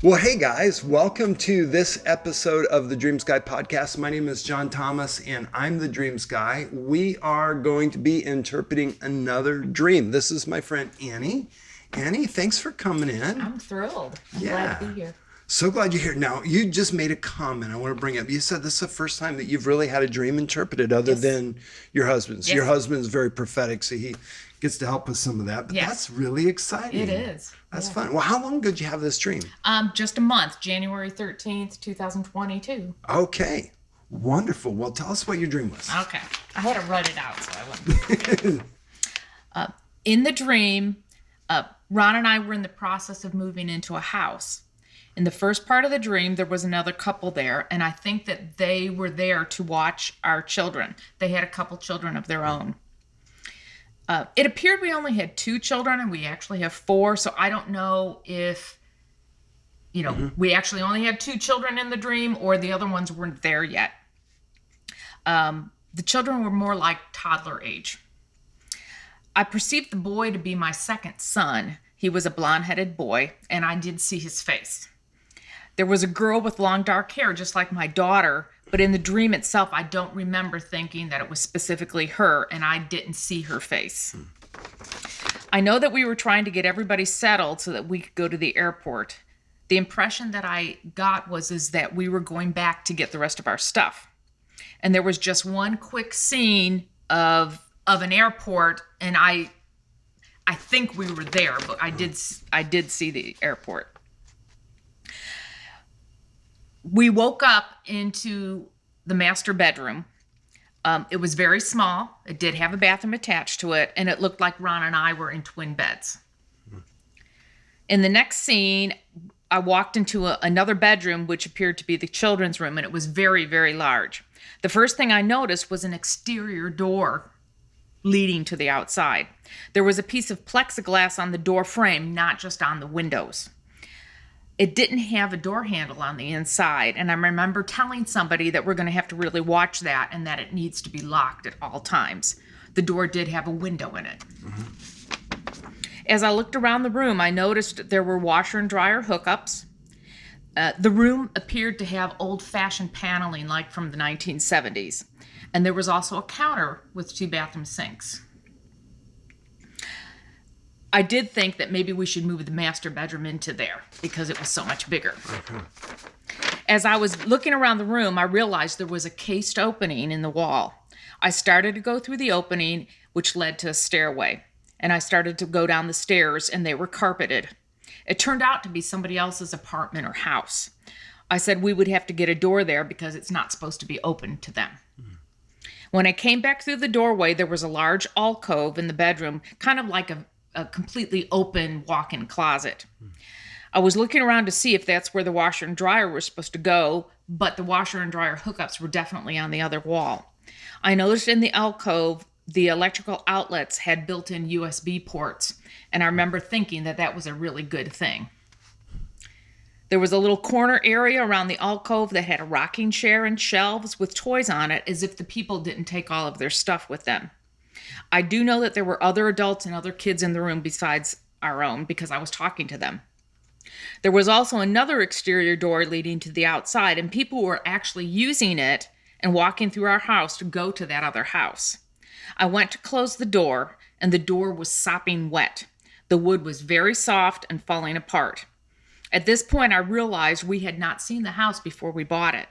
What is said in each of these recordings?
Well, hey guys, welcome to this episode of the Dreams Guy podcast. My name is John Thomas and I'm the Dreams Guy. We are going to be interpreting another dream. This is my friend Annie. Annie, thanks for coming in. I'm thrilled. I'm glad to be here. So glad you're here. Now, you just made a comment I want to bring up. You said this is the first time that you've really had a dream interpreted other than your husband's. Yes. Your husband's very prophetic, so he gets to help with some of that. But that's really exciting. It is. That's fun. Well, how long ago did you have this dream? Just a month, January 13th, 2022. Okay. Wonderful. Well, tell us what your dream was. Okay. I had to write it out so I wouldn't. In the dream, Ron and I were in the process of moving into a house. In the first part of the dream, there was another couple there, and I think that they were there to watch our children. They had a couple children of their own. It appeared we only had 2 children, and we actually have 4, so I don't know if, we actually only had 2 children in the dream, or the other ones weren't there yet. The children were more like toddler age. I perceived the boy to be my second son. He was a blonde-headed boy, and I did see his face. There was a girl with long dark hair, just like my daughter, but in the dream itself, I don't remember thinking that it was specifically her, and I didn't see her face. I know that we were trying to get everybody settled so that we could go to the airport. The impression that I got is that we were going back to get the rest of our stuff. And there was just one quick scene of an airport, and I think we were there, but I did see the airport. We woke up into the master bedroom. It was very small. It did have a bathroom attached to it, and it looked like Ron and I were in twin beds. In the next scene, I walked into another bedroom, which appeared to be the children's room, and it was very, very large. The first thing I noticed was an exterior door leading to the outside. There was a piece of plexiglass on the door frame, not just on the windows. It didn't have a door handle on the inside, and I remember telling somebody that we're going to have to really watch that and that it needs to be locked at all times. The door did have a window in it. Mm-hmm. As I looked around the room, I noticed there were washer and dryer hookups. The room appeared to have old-fashioned paneling like from the 1970s, and there was also a counter with 2 bathroom sinks. I did think that maybe we should move the master bedroom into there because it was so much bigger. Okay. As I was looking around the room, I realized there was a cased opening in the wall. I started to go through the opening, which led to a stairway, and I started to go down the stairs, and they were carpeted. It turned out to be somebody else's apartment or house. I said we would have to get a door there because it's not supposed to be open to them. When I came back through the doorway, there was a large alcove in the bedroom, kind of like a completely open walk-in closet. I was looking around to see if that's where the washer and dryer were supposed to go, but the washer and dryer hookups were definitely on the other wall. I noticed in the alcove, the electrical outlets had built-in USB ports, and I remember thinking that that was a really good thing. There was a little corner area around the alcove that had a rocking chair and shelves with toys on it, as if the people didn't take all of their stuff with them. I do know that there were other adults and other kids in the room besides our own because I was talking to them. There was also another exterior door leading to the outside, and people were actually using it and walking through our house to go to that other house. I went to close the door, and the door was sopping wet. The wood was very soft and falling apart. At this point, I realized we had not seen the house before we bought it,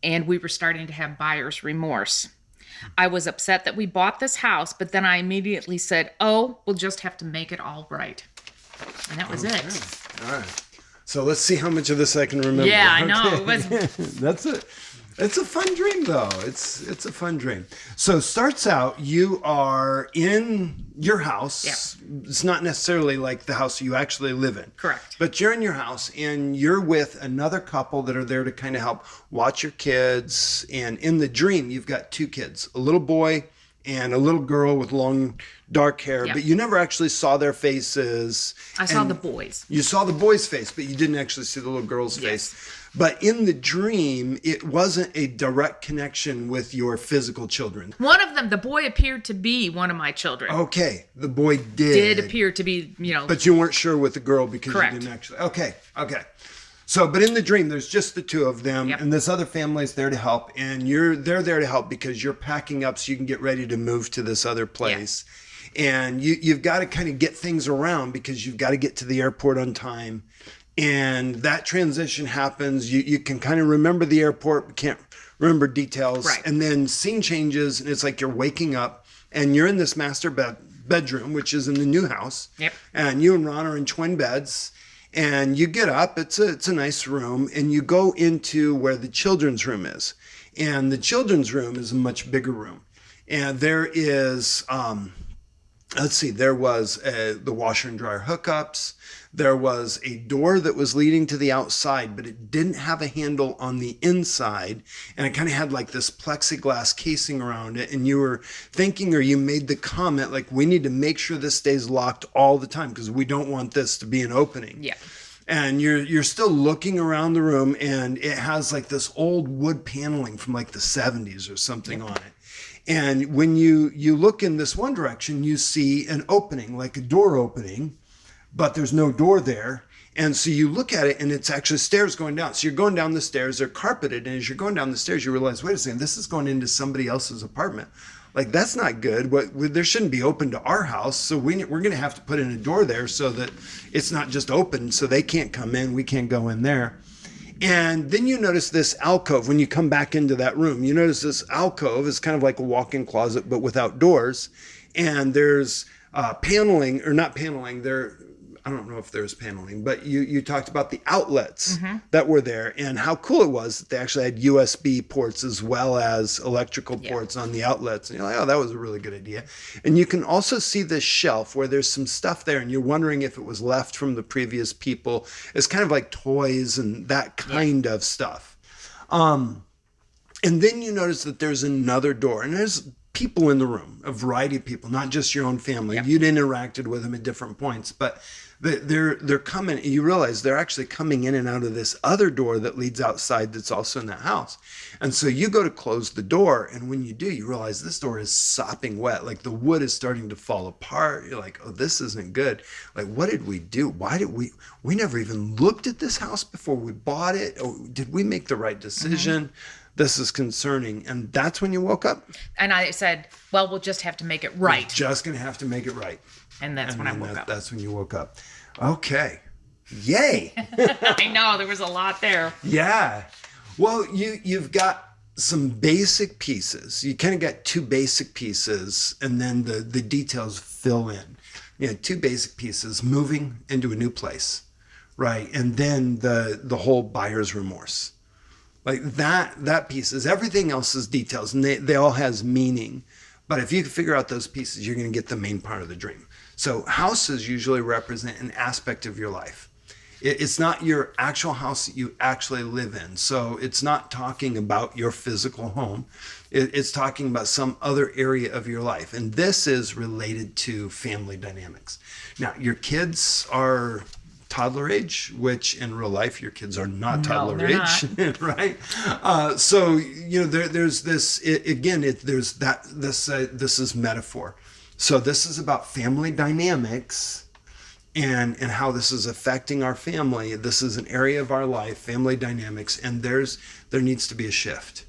and we were starting to have buyer's remorse. I was upset that we bought this house, but then I immediately said, we'll just have to make it all right. And that was it. All right. So let's see how much of this I can remember. Yeah, I know. It was... That's it. It's a fun dream, though. It's a fun dream. So starts out, you are in your house. Yeah. It's not necessarily like the house you actually live in. Correct. But you're in your house, and you're with another couple that are there to kind of help watch your kids. And in the dream, you've got 2 kids, a little boy and a little girl with long dark hair. Yeah. But you never actually saw their faces. I saw the boys. You saw the boy's face, but you didn't actually see the little girl's face. But in the dream, it wasn't a direct connection with your physical children. One of them, the boy appeared to be one of my children. Okay, the boy did appear to be, But you weren't sure with the girl because Correct. you didn't actually. Okay. So, but in the dream, there's just the two of them, Yep. and this other family is there to help, and they're there to help because you're packing up so you can get ready to move to this other place. And you've got to kind of get things around because you've got to get to the airport on time. And that transition happens. You can kind of remember the airport, but can't remember details. Right. And then scene changes, and it's like you're waking up, and you're in this master bedroom, which is in the new house. Yep. And you and Ron are in twin beds. And you get up, it's a nice room, and you go into where the children's room is. And the children's room is a much bigger room. And there is, there was the washer and dryer hookups. There was a door that was leading to the outside, but it didn't have a handle on the inside. And it kind of had like this plexiglass casing around it. And you were thinking, or you made the comment, like, we need to make sure this stays locked all the time because we don't want this to be an opening. Yeah. And you're still looking around the room, and it has like this old wood paneling from like the 70s or something on it. And when you look in this one direction, you see an opening, like a door opening, but there's no door there. And so you look at it, and it's actually stairs going down. So you're going down the stairs, they're carpeted. And as you're going down the stairs, you realize, wait a second, this is going into somebody else's apartment. Like, that's not good. There shouldn't be open to our house. So we're going to have to put in a door there so that it's not just open, so they can't come in. We can't go in there. And then you notice this alcove. When you come back into that room, you notice this alcove is kind of like a walk-in closet, but without doors. And there's paneling, or not paneling, I don't know if there's paneling, but you talked about the outlets that were there and how cool it was that they actually had USB ports as well as electrical ports on the outlets. And you're like, oh, that was a really good idea. And you can also see this shelf where there's some stuff there, and you're wondering if it was left from the previous people. It's kind of like toys and that kind of stuff. And then you notice that there's another door, and there's people in the room, a variety of people, not just your own family. Yep. You'd interacted with them at different points, but they're coming. You realize they're actually coming in and out of this other door that leads outside that's also in that house. And so you go to close the door, and when you do, you realize this door is sopping wet. Like, the wood is starting to fall apart. You're like, oh, this isn't good. Like, what did we do? Why did we never even looked at this house before we bought it? Oh, did we make the right decision? This is concerning. And that's when you woke up. And I said, well, we'll just have to make it right. We're just going to have to make it right. And that's when I woke up. That's when you woke up. Okay. Yay. I know, there was a lot there. Yeah. Well, you've got some basic pieces. You kind of got two basic pieces, and then the details fill in. You know, two basic pieces, moving into a new place, right? And then the whole buyer's remorse. Like that piece is, everything else is details, and they all has meaning. But if you can figure out those pieces, you're going to get the main part of the dream. So houses usually represent an aspect of your life. It's not your actual house that you actually live in. So it's not talking about your physical home. It's talking about some other area of your life. And this is related to family dynamics. Now, your kids are toddler age, which in real life, your kids are not toddler age, not. Right? So, you know, there's this, this is metaphor. So this is about family dynamics and how this is affecting our family. This is an area of our life, family dynamics, and there needs to be a shift.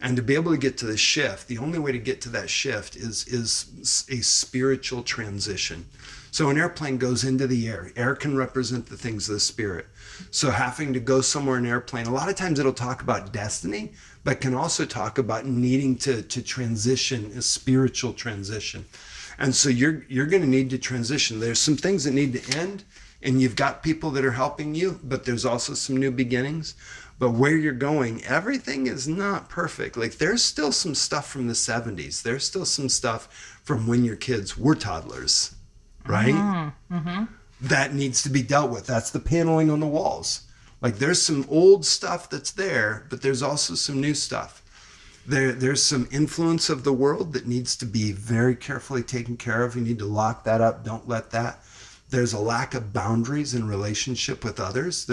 And to be able to get to the shift, the only way to get to that shift is a spiritual transition. So an airplane goes into the air. Air can represent the things of the spirit. So having to go somewhere in an airplane, a lot of times it'll talk about destiny, but can also talk about needing to transition, a spiritual transition. And so you're going to need to transition. There's some things that need to end, and you've got people that are helping you, but there's also some new beginnings. But where you're going, everything is not perfect. Like, there's still some stuff from the 70s. There's still some stuff from when your kids were toddlers, right? Mm-hmm. That needs to be dealt with. That's the paneling on the walls. Like, there's some old stuff that's there, but there's also some new stuff. There's some influence of the world that needs to be very carefully taken care of. You need to lock that up. Don't let that. There's a lack of boundaries in relationship with others.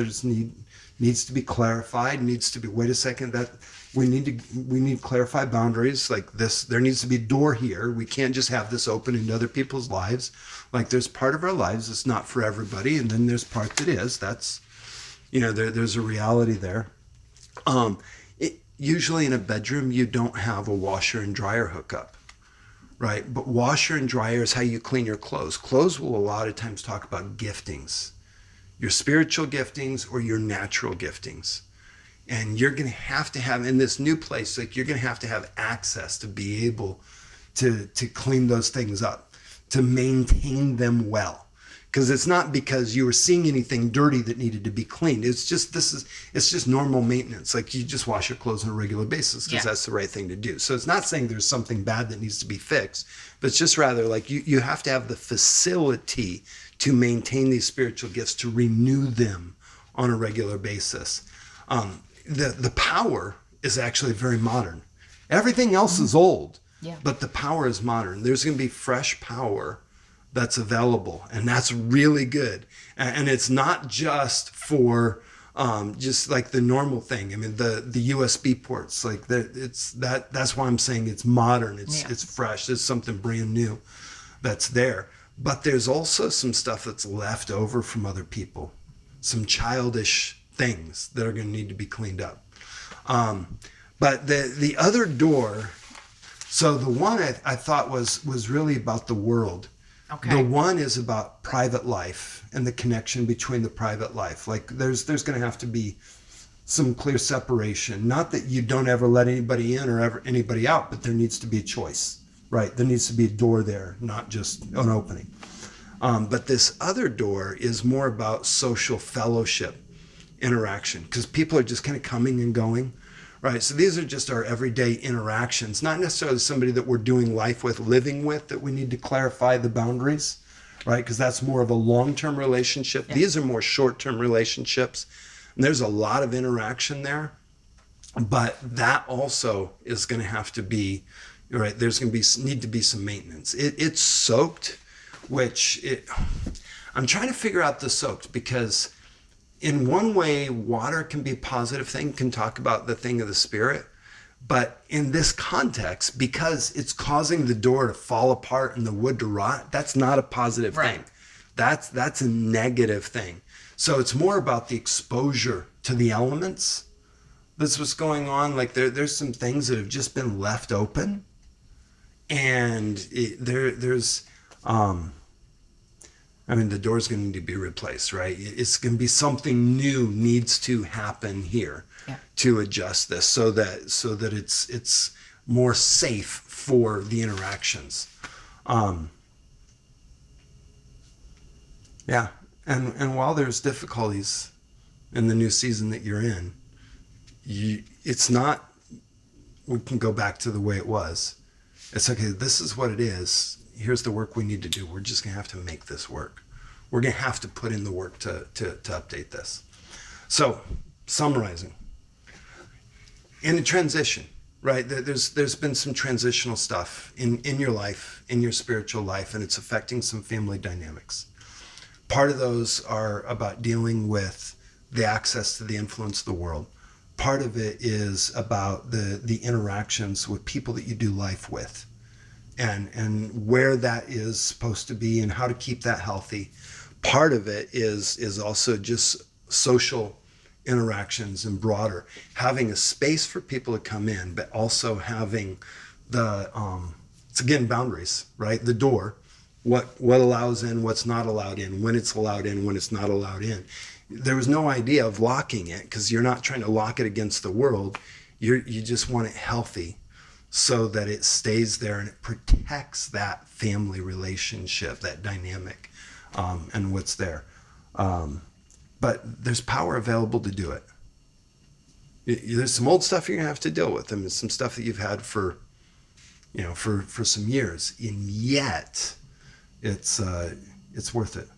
Needs to be clarified. Needs to be, wait a second, that we need to clarify boundaries like this. There needs to be a door here. We can't just have this open into other people's lives. Like, there's part of our lives that's not for everybody, and then there's part that is. That's There's a reality there. Usually in a bedroom, you don't have a washer and dryer hookup, right? But washer and dryer is how you clean your clothes. Clothes will a lot of times talk about giftings, your spiritual giftings or your natural giftings. And you're going to have in this new place, like you're going to have access to be able to clean those things up, to maintain them well. Because it's not because you were seeing anything dirty that needed to be cleaned. It's just normal maintenance. Like you just wash your clothes on a regular basis because that's the right thing to do. So it's not saying there's something bad that needs to be fixed, but it's just rather like you have to have the facility to maintain these spiritual gifts, to renew them on a regular basis. The power is actually very modern. Everything else is old, but the power is modern. There's going to be fresh power that's available, and that's really good. And it's not just for just like the normal thing. I mean, the USB ports, like that's why I'm saying it's modern. It's fresh. It's something brand new that's there. But there's also some stuff that's left over from other people, some childish things that are going to need to be cleaned up. But the other door, so the one I thought was really about the world. Okay. The one is about private life and the connection between the private life. Like there's going to have to be some clear separation. Not that you don't ever let anybody in or ever anybody out, but there needs to be a choice, right? There needs to be a door there, not just an opening. But this other door is more about social fellowship interaction, because people are just kind of coming and going, right? So these are just our everyday interactions, not necessarily somebody that we're doing life with, living with, that we need to clarify the boundaries, right? Because that's more of a long-term relationship. Yeah. These are more short-term relationships, and there's a lot of interaction there, but that also is going to have to be, right? There's going to need to be some maintenance. It's soaked, I'm trying to figure out the soaked, because in one way, water can be a positive thing, can talk about the thing of the spirit. But in this context, because it's causing the door to fall apart and the wood to rot, that's not a positive thing. That's a negative thing. So it's more about the exposure to the elements. That's what's going on. Like there's some things that have just been left open. And the door's going to need to be replaced, right? It's going to be something new needs to happen here to adjust this so that it's more safe for the interactions. And while there's difficulties in the new season that you're in, it's not, we can go back to the way it was. It's okay, this is what it is. Here's the work we need to do. We're just going to have to make this work. We're going to have to put in the work to update this. So, summarizing. In a transition, right? There's been some transitional stuff in your life, in your spiritual life, and it's affecting some family dynamics. Part of those are about dealing with the access to the influence of the world. Part of it is about the interactions with people that you do life with. And where that is supposed to be and how to keep that healthy. Part of it is also just social interactions and broader, having a space for people to come in, but also having it's again boundaries, right? The door, what allows in, what's not allowed in, when it's allowed in, when it's not allowed in. There was no idea of locking it, because you're not trying to lock it against the world. You just want it healthy, so that it stays there and it protects that family relationship, that dynamic, and what's there. But there's power available to do it. There's some old stuff you're gonna have to deal with, and some stuff that you've had for some years, and yet it's worth it.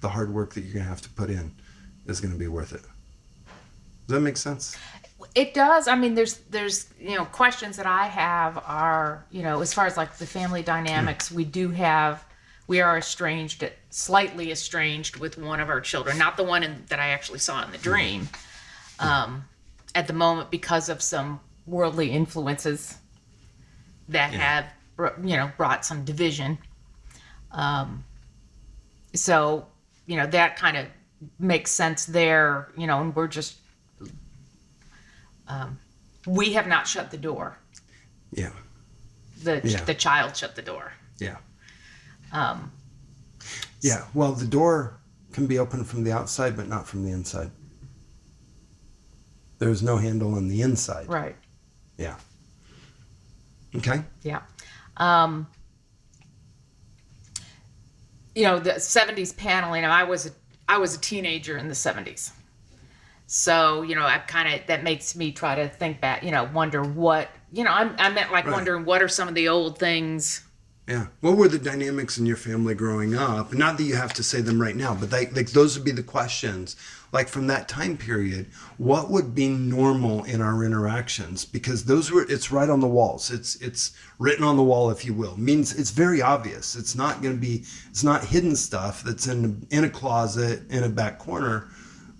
The hard work that you're gonna have to put in is gonna be worth it. Does that make sense? It does. I mean, there's questions that I have are, as far as like the family dynamics, we are slightly estranged with one of our children, not the one that I actually saw in the dream, at the moment, because of some worldly influences that have, brought some division. So, that kind of makes sense there, and we're just, we have not shut the door. Yeah. The child shut the door. Yeah. Yeah. Well, the door can be opened from the outside, but not from the inside. There's no handle on the inside. Right. Yeah. Okay. Yeah. The 70s paneling, I was a teenager in the 70s. So, that makes me try to think back, wonder what, I meant like wondering what are some of the old things. Yeah. What were the dynamics in your family growing up? Not that you have to say them right now, but those would be the questions. Like from that time period, what would be normal in our interactions? Because it's right on the walls. It's written on the wall, if you will. It means it's very obvious. It's not hidden stuff that's in a closet in a back corner,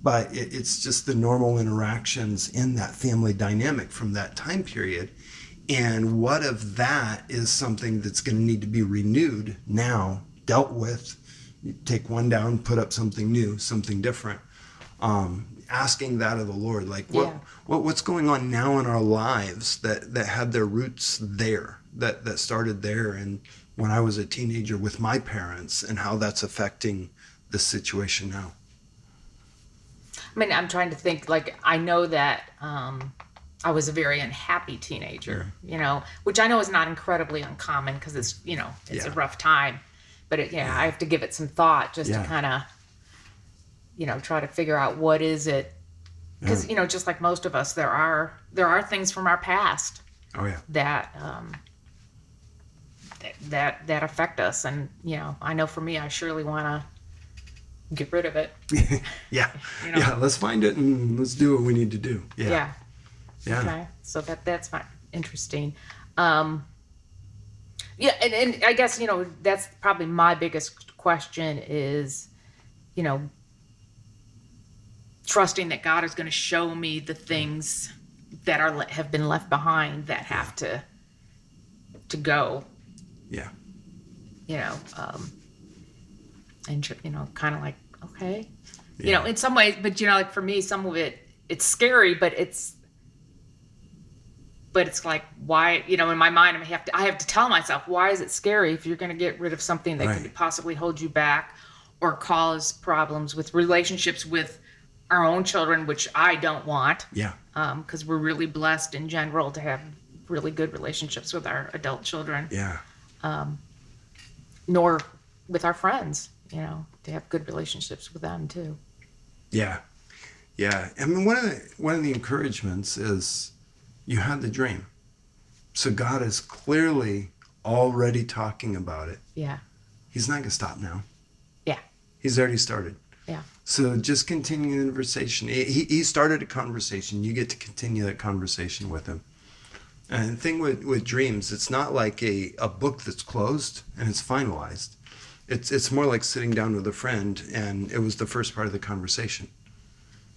but it's just the normal interactions in that family dynamic from that time period. And what of that is something that's going to need to be renewed now, dealt with? You take one down, put up something new, something different. Asking that of the Lord, like what's going on now in our lives that had their roots there, that started there, and when I was a teenager with my parents, and how that's affecting the situation now. I mean, I'm trying to think. Like, I know that. I was a very unhappy teenager, which I know is not incredibly uncommon because it's a rough time, but I have to give it some thought just to kind of, try to figure out what is it, because, just like most of us, there are things from our past that affect us. And, I know for me, I surely want to get rid of it. Yeah. Let's find it and let's do what we need to do. Yeah. Yeah. Okay. So that's fine. Interesting. And I guess, that's probably my biggest question is, trusting that God is going to show me the things that have been left behind that have to go. Yeah. And, kind of like, okay. In some ways, but, like for me, some of it's scary, but it's like, why, in my mind, I have to tell myself, why is it scary if you're going to get rid of something that could possibly hold you back or cause problems with relationships with our own children, which I don't want. Yeah. Because we're really blessed in general to have really good relationships with our adult children. Yeah. Nor with our friends, to have good relationships with them too. Yeah. Yeah. I mean, one of the encouragements is you had the dream. So God is clearly already talking about it. Yeah. He's not going to stop now. Yeah. He's already started. Yeah. So just continue the conversation. He started a conversation. You get to continue that conversation with him. And the thing with dreams, it's not like a book that's closed and it's finalized. It's more like sitting down with a friend and it was the first part of the conversation.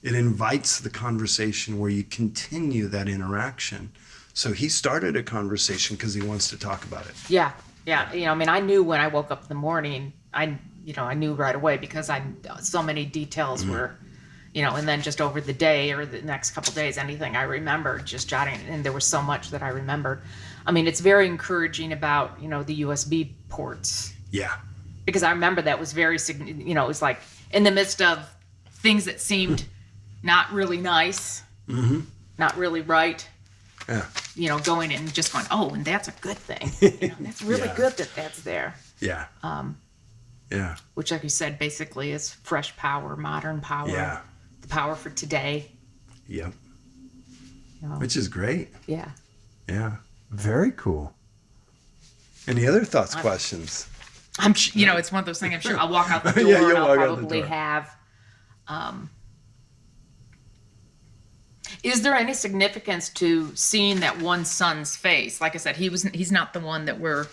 It invites the conversation where you continue that interaction. So he started a conversation because he wants to talk about it. Yeah. Yeah. I knew when I woke up in the morning, I knew right away because so many details were, and then just over the day or the next couple of days, anything I remembered, just jotting, and there was so much that I remembered. I mean, it's very encouraging about, the USB ports. Yeah. Because I remember that was very, it was like in the midst of things that seemed not really nice, not really right. Yeah. Going in and just going, oh, and that's a good thing. That's really good that that's there. Yeah. Yeah. Which, like you said, basically is fresh power, modern power. Yeah. The power for today. Yep. Which is great. Yeah. Yeah. Very cool. Any other thoughts, questions? It's one of those things. I'm sure I'll walk out the door Yeah, and I'll walk out the probably door. have. Is there any significance to seeing that one son's face? Like I said, he's not the one that we're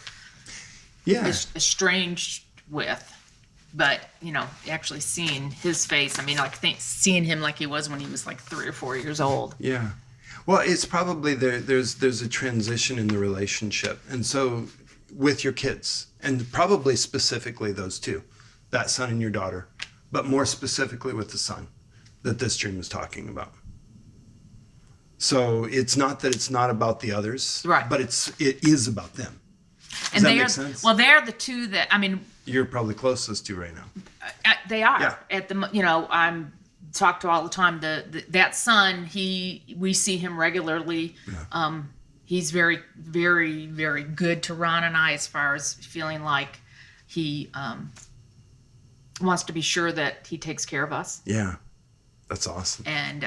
estranged with, but actually seeing his face. I mean, seeing him like he was when he was like 3 or 4 years old. Yeah. Well, it's probably there's a transition in the relationship, and so with your kids, and probably specifically those two, that son and your daughter. but more specifically with the son that this dream is talking about. So it's not that it's not about the others, right? But it is about them. Does that make sense? Well, they're the two that, I mean, you're probably closest to right now. They are. Yeah. At the, I'm talked to all the time. That son, we see him regularly. Yeah. He's very, very, very good to Ron and I as far as feeling like he wants to be sure that he takes care of us. Yeah, that's awesome. And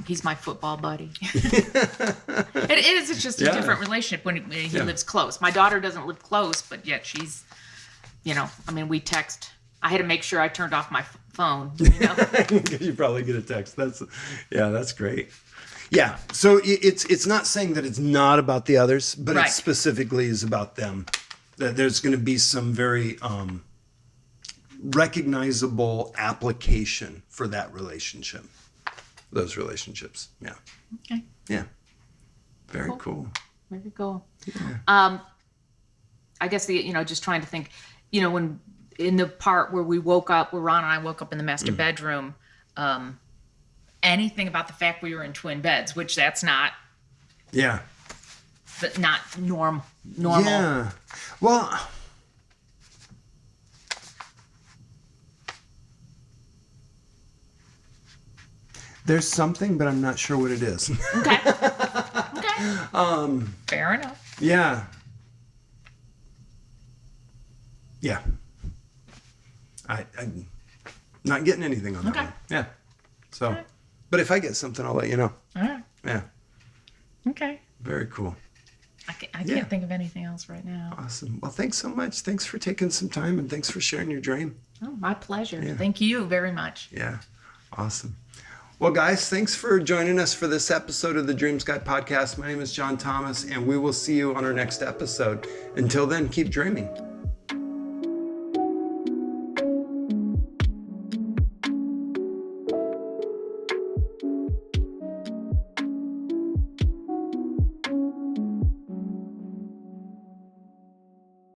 he's my football buddy. It is. It's just a different relationship when he lives close. My daughter doesn't live close, but yet she's, we text. I had to make sure I turned off my phone. You probably get a text. That's great. Yeah. So it's not saying that it's not about the others, but it specifically is about them. That there's going to be some very recognizable application for that relationship. Those relationships. Yeah. Okay. Yeah. Very cool. Very cool. Yeah. I guess just trying to think, when in the part where Ron and I woke up in the master bedroom, anything about the fact we were in twin beds, which that's not. Yeah. Not normal. Yeah. Well. There's something, but I'm not sure what it is. Okay. Fair enough. Yeah. Yeah. I'm not getting anything on that one. Yeah. So, but if I get something, I'll let you know. All right. Yeah. Okay. Very cool. I can't think of anything else right now. Awesome. Well, thanks so much. Thanks for taking some time, and thanks for sharing your dream. Oh, my pleasure. Yeah. Thank you very much. Yeah. Awesome. Well, guys, thanks for joining us for this episode of the Dreams Guide podcast. My name is John Thomas, and we will see you on our next episode. Until then, keep dreaming.